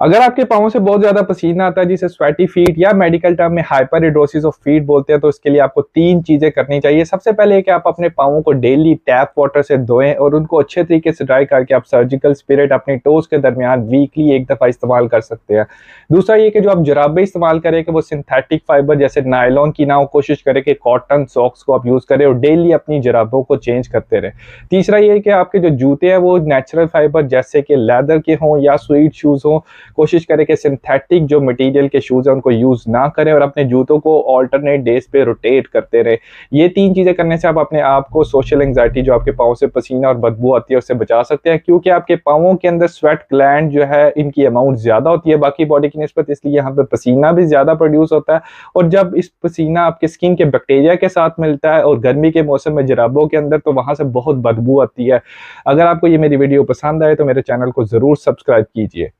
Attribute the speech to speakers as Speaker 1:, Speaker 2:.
Speaker 1: अगर आपके पाँव से बहुत ज्यादा पसीना आता है जिसे स्वेटी फीट या मेडिकल टर्म में हाइपरहिड्रोसिस ऑफ फीट बोलते हैं, तो इसके लिए आपको 3 चीजें करनी चाहिए। सबसे पहले कि आप अपने पाँवों को डेली टैप वाटर से धोएं और उनको अच्छे तरीके से ड्राई करके आप सर्जिकल स्पिरिट अपने टोज के दरमियान वीकली एक दफा इस्तेमाल कर सकते हैं। दूसरा ये कि जो आप जुराबें इस्तेमाल करें कि वो सिंथेटिक फाइबर जैसे नायलॉन की ना हो, कोशिश करें कि कॉटन सॉक्स को आप यूज करें और डेली अपनी जुराबों को चेंज करते रहें। तीसरा ये कि आपके जो जूते हैं वो नेचुरल फाइबर जैसे कि लेदर के हों या स्वीट शूज हों, कोशिश करें कि सिंथेटिक जो मटेरियल के शूज हैं उनको यूज ना करें और अपने जूतों को ऑल्टरनेट डेज पे रोटेट करते रहे। ये 3 चीजें करने से आप अपने आप को सोशल एंजाइटी जो आपके पाँव से पसीना और बदबू आती है उससे बचा सकते हैं, क्योंकि आपके पाँवों के अंदर स्वेट ग्लैंड जो है इनकी अमाउंट ज्यादा होती है बाकी बॉडी की निस्बत, इसलिए यहाँ पे पसीना भी ज्यादा प्रोड्यूस होता है। और जब इस पसीना आपके स्किन के बैक्टीरिया के साथ मिलता है और गर्मी के मौसम में जुराबों के अंदर, तो वहां से बहुत बदबू आती है। अगर आपको ये मेरी वीडियो पसंद आए तो मेरे चैनल को जरूर सब्सक्राइब कीजिए।